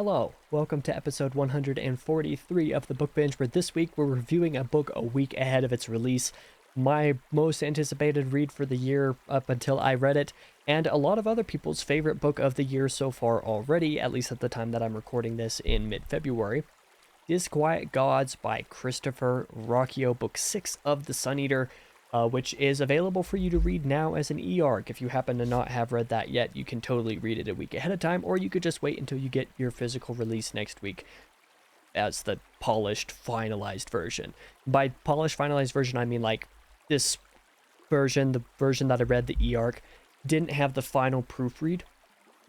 Hello, welcome to episode 143 of the Book Binge, where this week we're reviewing a book a week ahead of its release. My most anticipated read for the year up until I read it, and a lot of other people's favorite book of the year so far already, at least at the time that I'm recording this in mid-February. Disquiet Gods by Christopher Ruocchio, book 6 of the Sun Eater, which is available for you to read now as an e-arc. If you happen to not have read that yet, you can totally read it a week ahead of time, or you could just wait until you get your physical release next week as the polished, finalized version. By polished, finalized version, I mean like this version, the version that I read, the e-arc, didn't have the final proofread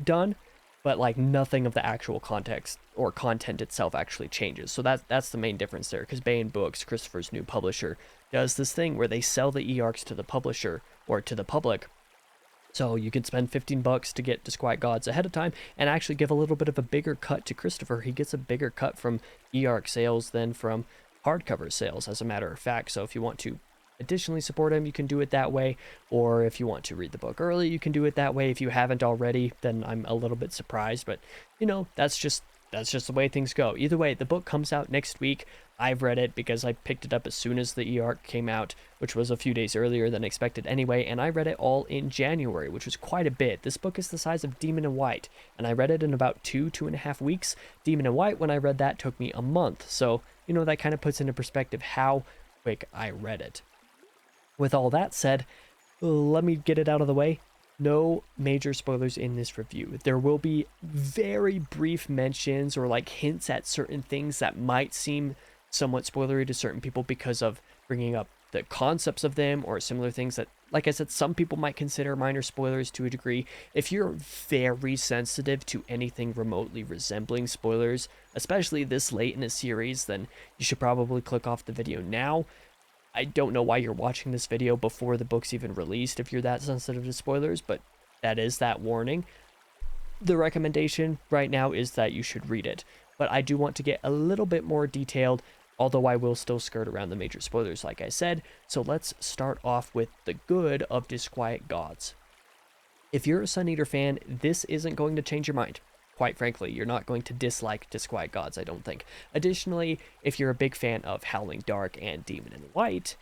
done, but like nothing of the actual context or content itself actually changes. So that's the main difference there, because Baen Books, Christopher's new publisher, does this thing where they sell the e-arcs to the publisher or to the public. So you can spend $15 to get Disquiet Gods ahead of time and actually give a little bit of a bigger cut to Christopher. He gets a bigger cut from e-arc sales than from hardcover sales, as a matter of fact. So if you want to additionally support him, you can do it that way, or if you want to read the book early, you can do it that way. If you haven't already, then I'm a little bit surprised, but you know, that's just the way things go. Either way, the book comes out next week. I've read it because I picked it up as soon as the e-arc came out, which was a few days earlier than expected anyway, and I read it all in January, which was quite a bit. This book is the size of Demon in White, and I read it in about 2.5 weeks. Demon in White, when I read that, took me a month, so you know, that kind of puts into perspective how quick I read it. With all that said, let me get it out of the way. No major spoilers in this review. There will be very brief mentions or like hints at certain things that might seem somewhat spoilery to certain people because of bringing up the concepts of them or similar things that, like I said, some people might consider minor spoilers to a degree. If you're very sensitive to anything remotely resembling spoilers, especially this late in a series, then you should probably click off the video now. I don't know why you're watching this video before the book's even released if you're that sensitive to spoilers, but that is that warning. The recommendation right now is that you should read it, but I do want to get a little bit more detailed, although I will still skirt around the major spoilers like I said. So let's start off with the good of Disquiet Gods. If you're a Sun Eater fan, this isn't going to change your mind. Quite frankly, you're not going to dislike Disquiet Gods, I don't think. Additionally, if you're a big fan of Howling Dark and Demon in White,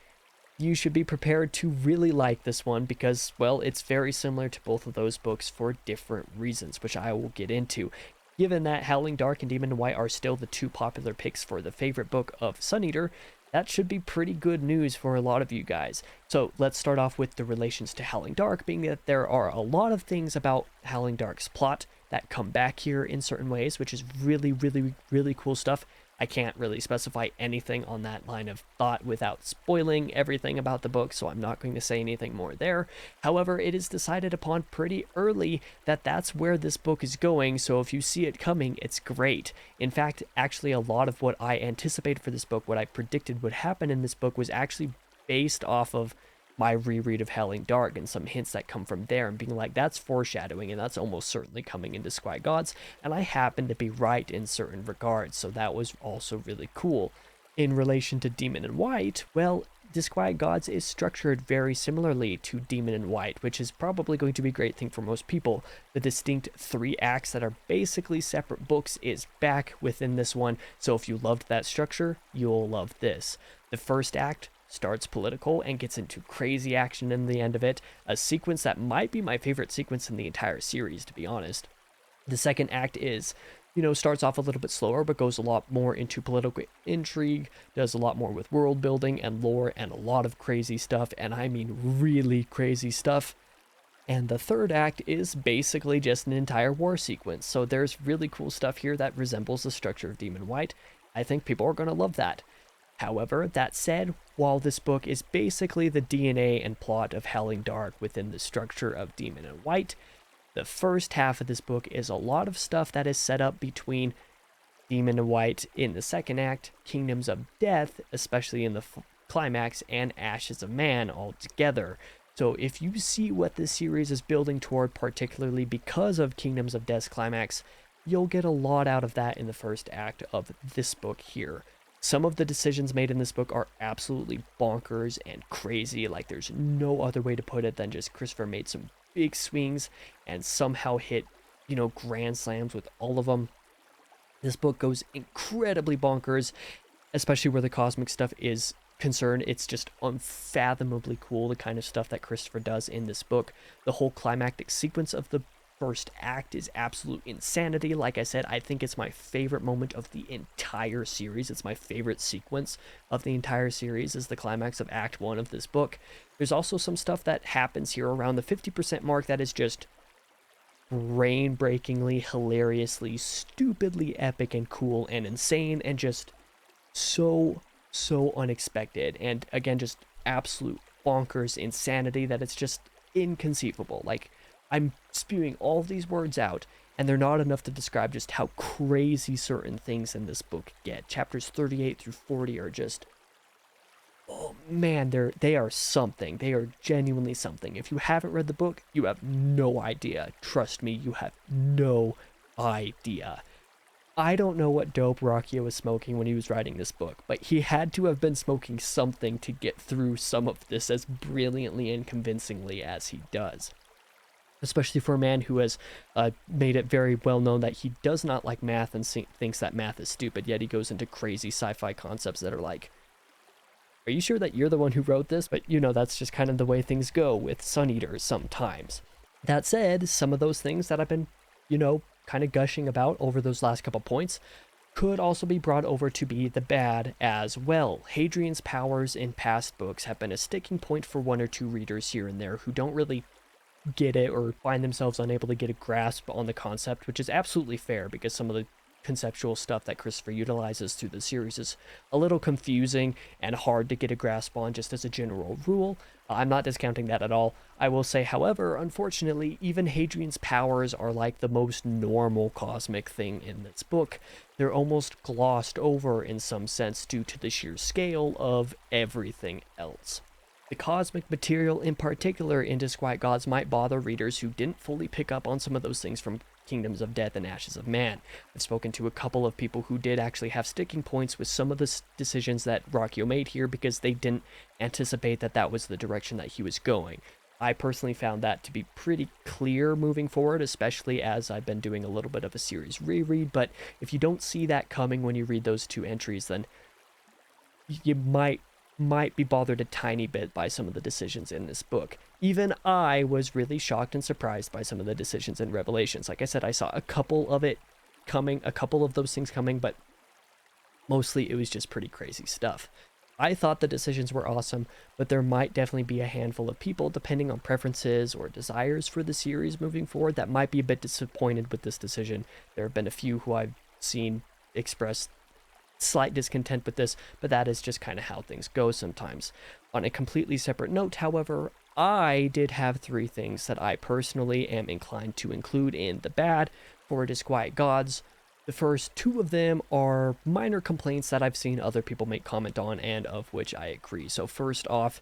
you should be prepared to really like this one because, well, it's very similar to both of those books for different reasons, which I will get into. Given that Howling Dark and Demon in White are still the two popular picks for the favorite book of Sun Eater, that should be pretty good news for a lot of you guys. So let's start off with the relations to Howling Dark, being that there are a lot of things about Howling Dark's plot that come back here in certain ways, which is really, really, really cool stuff. I can't really specify anything on that line of thought without spoiling everything about the book, so I'm not going to say anything more there. However, it is decided upon pretty early that that's where this book is going, so if you see it coming, it's great. In fact, actually a lot of what I anticipated for this book, what I predicted would happen in this book, was actually based off of my reread of Howling Dark and some hints that come from there and being like, that's foreshadowing and that's almost certainly coming into Disquiet Gods, and I happen to be right in certain regards, so that was also really cool. In relation to Demon in White, well, Disquiet Gods is structured very similarly to Demon in White, which is probably going to be a great thing for most people. The distinct 3 acts that are basically separate books is back within this one, so if you loved that structure, you'll love this. The first act starts political and gets into crazy action in the end of it, a sequence that might be my favorite sequence in the entire series, to be honest. The second act is, you know, starts off a little bit slower, but goes a lot more into political intrigue, does a lot more with world building and lore and a lot of crazy stuff, and I mean really crazy stuff. And the third act is basically just an entire war sequence, so there's really cool stuff here that resembles the structure of Demon White. I think people are going to love that. However, that said, while this book is basically the DNA and plot of Howling Dark within the structure of Demon in White, the first half of this book is a lot of stuff that is set up between Demon in White in the second act, Kingdoms of Death, especially in the climax, and Ashes of Man all together. So if you see what this series is building toward, particularly because of Kingdoms of Death's climax, you'll get a lot out of that in the first act of this book here. Some of the decisions made in this book are absolutely bonkers and crazy, like there's no other way to put it than just Christopher made some big swings and somehow hit, you know, grand slams with all of them. This book goes incredibly bonkers, especially where the cosmic stuff is concerned. It's just unfathomably cool, the kind of stuff that Christopher does in this book. The whole climactic sequence of the first act is absolute insanity. Like I said, I think it's my favorite moment of the entire series. It's my favorite sequence of the entire series, is the climax of Act 1 of this book. There's also some stuff that happens here around the 50% mark that is just brain-breakingly, hilariously, stupidly epic and cool and insane, and just so unexpected, and again, just absolute bonkers insanity that it's just inconceivable. Like, I'm spewing all these words out, and they're not enough to describe just how crazy certain things in this book get. Chapters 38 through 40 are just, oh man, they are something. They are genuinely something. If you haven't read the book, you have no idea. Trust me, you have no idea. I don't know what dope Ruocchio was smoking when he was writing this book, but he had to have been smoking something to get through some of this as brilliantly and convincingly as he does. Especially for a man who has made it very well known that he does not like math and thinks that math is stupid, yet he goes into crazy sci-fi concepts that are like, are you sure that you're the one who wrote this? But, that's just kind of the way things go with Sun Eaters sometimes. That said, some of those things that I've been, kind of gushing about over those last couple points could also be brought over to be the bad as well. Hadrian's powers in past books have been a sticking point for one or two readers here and there who don't really get it or find themselves unable to get a grasp on the concept, which is absolutely fair because some of the conceptual stuff that Christopher utilizes through the series is a little confusing and hard to get a grasp on just as a general rule. I'm not discounting that at all. I will say, however, unfortunately, even Hadrian's powers are like the most normal cosmic thing in this book. They're almost glossed over in some sense due to the sheer scale of everything else. The cosmic material in particular in Disquiet Gods might bother readers who didn't fully pick up on some of those things from Kingdoms of Death and Ashes of Man. I've spoken to a couple of people who did actually have sticking points with some of the decisions that Ruocchio made here because they didn't anticipate that that was the direction that he was going. I personally found that to be pretty clear moving forward, especially as I've been doing a little bit of a series reread, but if you don't see that coming when you read those two entries, then you might be bothered a tiny bit by some of the decisions in this book. Even I was really shocked and surprised by some of the decisions in Revelations. Like I said, I saw a couple of those things coming, but mostly it was just pretty crazy stuff. I thought the decisions were awesome, but there might definitely be a handful of people, depending on preferences or desires for the series moving forward, that might be a bit disappointed with this decision. There have been a few who I've seen express slight discontent with this, but that is just kind of how things go sometimes. On a completely separate note, however, I did have 3 things that I personally am inclined to include in the bad for Disquiet Gods. The first 2 of them are minor complaints that I've seen other people make comment on and of which I agree. So first off,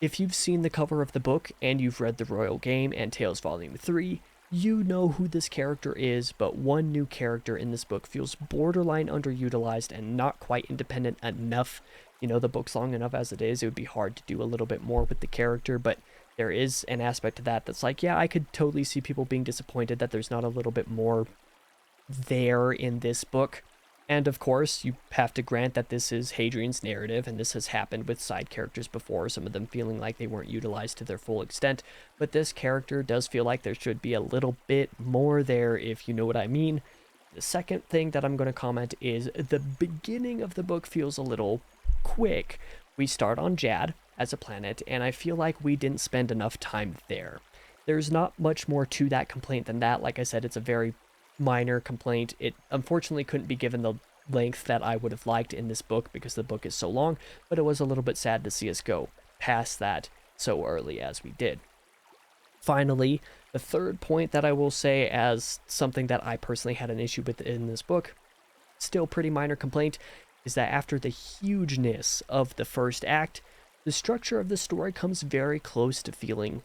if you've seen the cover of the book and you've read the Royal Game and Tales Volume 3, you know who this character is, but one new character in this book feels borderline underutilized and not quite independent enough. The book's long enough as it is. It would be hard to do a little bit more with the character, but there is an aspect to that that's like, yeah, I could totally see people being disappointed that there's not a little bit more there in this book. And of course, you have to grant that this is Hadrian's narrative, and this has happened with side characters before, some of them feeling like they weren't utilized to their full extent, but this character does feel like there should be a little bit more there, if you know what I mean. The second thing that I'm going to comment is the beginning of the book feels a little quick. We start on Jad as a planet, and I feel like we didn't spend enough time there. There's not much more to that complaint than that. Like I said, it's a very minor complaint. It unfortunately couldn't be given the length that I would have liked in this book because the book is so long, but it was a little bit sad to see us go past that so early as we did. Finally, the third point that I will say as something that I personally had an issue with in this book, still pretty minor complaint, is that after the hugeness of the first act, the structure of the story comes very close to feeling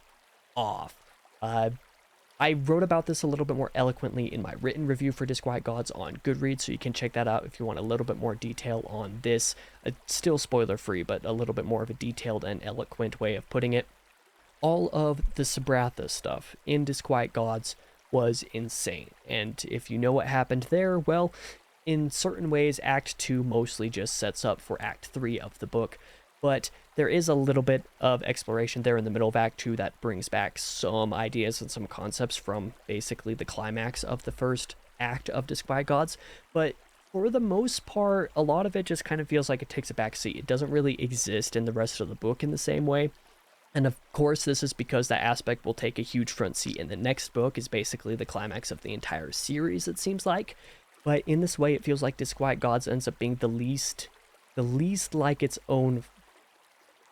off. I wrote about this a little bit more eloquently in my written review for Disquiet Gods on Goodreads, so you can check that out if you want a little bit more detail on this. Still spoiler-free, but a little bit more of a detailed and eloquent way of putting it. All of the Sabratha stuff in Disquiet Gods was insane, and if you know what happened there, well, in certain ways, Act 2 mostly just sets up for Act 3 of the book, but there is a little bit of exploration there in the middle of Act 2 that brings back some ideas and some concepts from basically the climax of the first act of Disquiet Gods, but for the most part, a lot of it just kind of feels like it takes a back seat. It doesn't really exist in the rest of the book in the same way. And of course, this is because that aspect will take a huge front seat in the next book, is basically the climax of the entire series, it seems like. But in this way, it feels like Disquiet Gods ends up being the least like its own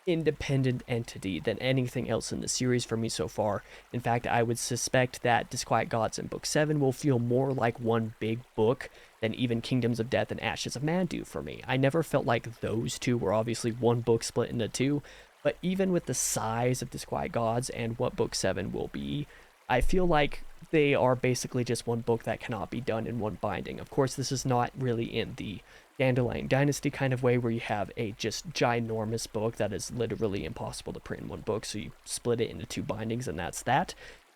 independent entity than anything else in the series for me so far. In fact, I would suspect that Disquiet Gods in Book 7 will feel more like one big book than even Kingdoms of Death and Ashes of Man do for me. I never felt like those two were obviously one book split into two, but even with the size of Disquiet Gods and what Book 7 will be, I feel like they are basically just one book that cannot be done in one binding. Of course, this is not really in the Dandelion Dynasty kind of way where you have a just ginormous book that is literally impossible to print in one book, so you split it into two bindings and that's that.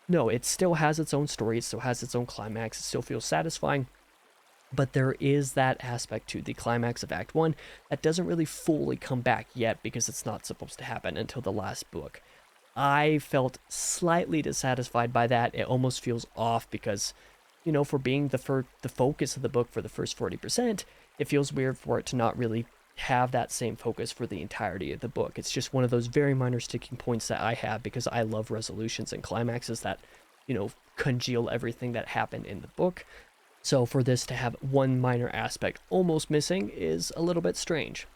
No, it still has its own story, it still has its own climax, it still feels satisfying, but there is that aspect to the climax of Act 1 that doesn't really fully come back yet because it's not supposed to happen until the last book. I felt slightly dissatisfied by that. It almost feels off because, you know, for being the focus of the book for the first 40%, it feels weird for it to not really have that same focus for the entirety of the book. It's just one of those very minor sticking points that I have because I love resolutions and climaxes that, you know, congeal everything that happened in the book. So for this to have one minor aspect almost missing is a little bit strange.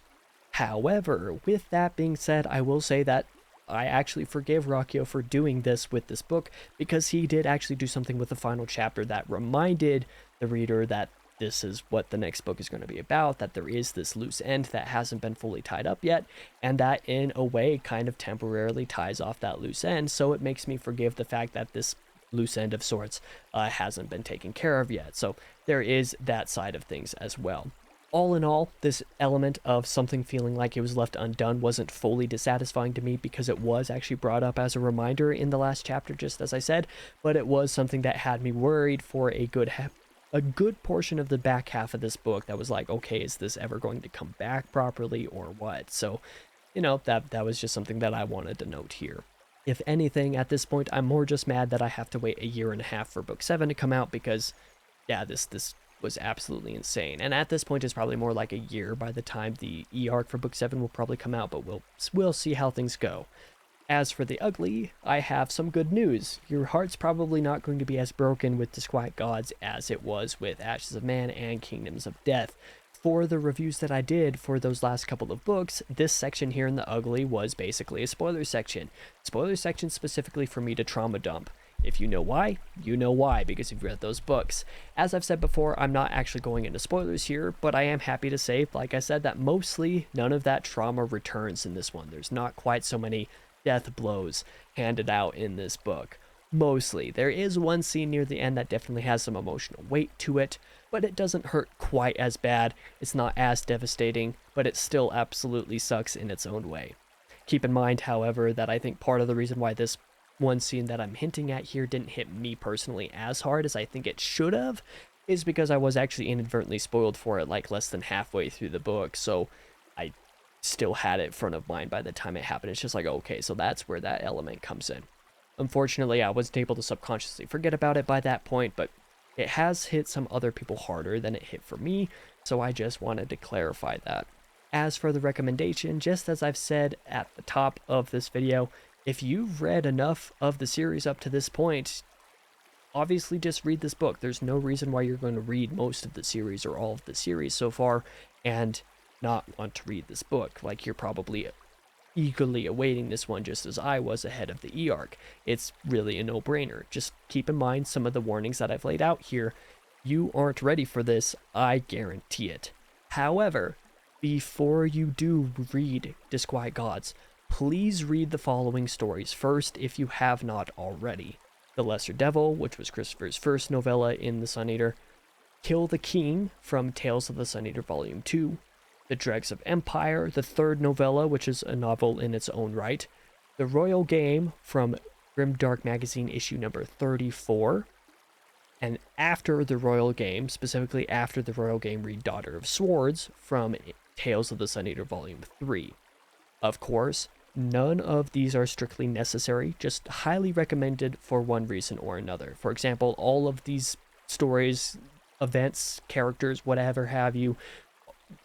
However, with that being said, I will say that I actually forgive Ruocchio for doing this with this book because he did actually do something with the final chapter that reminded the reader that this is what the next book is going to be about, that there is this loose end that hasn't been fully tied up yet, and that in a way kind of temporarily ties off that loose end, so it makes me forgive the fact that this loose end of sorts hasn't been taken care of yet. So there is that side of things as well. All in all, this element of something feeling like it was left undone wasn't fully dissatisfying to me because it was actually brought up as a reminder in the last chapter, just as I said, but it was something that had me worried for a good portion of the back half of this book that was like, okay, is this ever going to come back properly or what? So, you know, that was just something that I wanted to note here. If anything, at this point, I'm more just mad that I have to wait a year and a half for book 7 to come out because, yeah, this was absolutely insane. And at this point, it's probably more like a year by the time the E-arc for book 7 will probably come out, but we'll see how things go. As for the ugly, I have some good news. Your heart's probably not going to be as broken with Disquiet Gods as it was with Ashes of Man and Kingdoms of Death. For the reviews that I did for those last couple of books, this section here in the ugly was basically a spoiler section. Spoiler section specifically for me to trauma dump. If you know why, you know why, because you've read those books. As I've said before, I'm not actually going into spoilers here, but I am happy to say, like I said, that mostly none of that trauma returns in this one. There's not quite so many death blows handed out in this book. Mostly. There is one scene near the end that definitely has some emotional weight to it, but it doesn't hurt quite as bad. It's not as devastating, but it still absolutely sucks in its own way. Keep in mind, however, that I think part of the reason why this one scene that I'm hinting at here didn't hit me personally as hard as I think it should have is because I was actually inadvertently spoiled for it like less than halfway through the book, so I still had it front of mind by the time it happened. It's just like, okay, so that's where that element comes in. Unfortunately, I wasn't able to subconsciously forget about it by that point, but it has hit some other people harder than it hit for me, so I just wanted to clarify that. As for the recommendation, just as I've said at the top of this video, if you've read enough of the series up to this point, obviously just read this book. There's no reason why you're going to read most of the series or all of the series so far and not want to read this book. Like, you're probably eagerly awaiting this one just as I was ahead of the E-arc. It's really a no-brainer. Just keep in mind some of the warnings that I've laid out here. You aren't ready for this, I guarantee it. However, before you do read Disquiet Gods, please read the following stories first if you have not already. The Lesser Devil, which was Christopher's first novella in The Sun Eater. Kill the King from Tales of the Sun Eater Volume 2. The Dregs of Empire, the third novella, which is a novel in its own right. The Royal Game from Grimdark Magazine issue number 34. And after the Royal Game, specifically after the Royal Game, read Daughter of Swords from Tales of the Sun Eater Volume 3. Of course, none of these are strictly necessary, just highly recommended for one reason or another. For example, all of these stories, events, characters, whatever have you,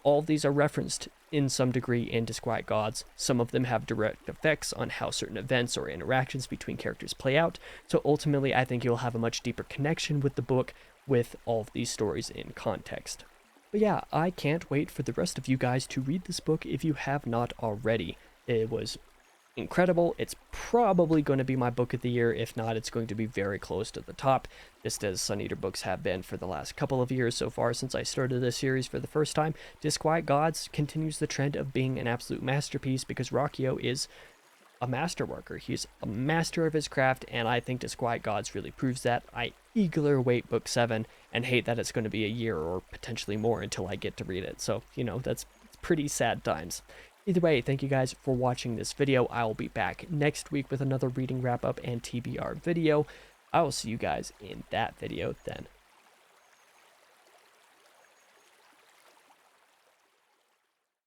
all of these are referenced in some degree in Disquiet Gods. Some of them have direct effects on how certain events or interactions between characters play out, so ultimately I think you'll have a much deeper connection with the book with all of these stories in context. But yeah, I can't wait for the rest of you guys to read this book if you have not already. It was incredible. It's probably going to be my book of the year. If not, it's going to be very close to the top, just as Sun Eater books have been for the last couple of years so far since I started this series for the first time. Disquiet Gods continues the trend of being an absolute masterpiece because Ruocchio is a master worker. He's a master of his craft, and I think Disquiet Gods really proves that. I eagerly await book 7 and hate that it's going to be a year or potentially more until I get to read it. So, that's pretty sad times. Either way, thank you guys for watching this video. I will be back next week with another reading wrap-up and TBR video. I will see you guys in that video then.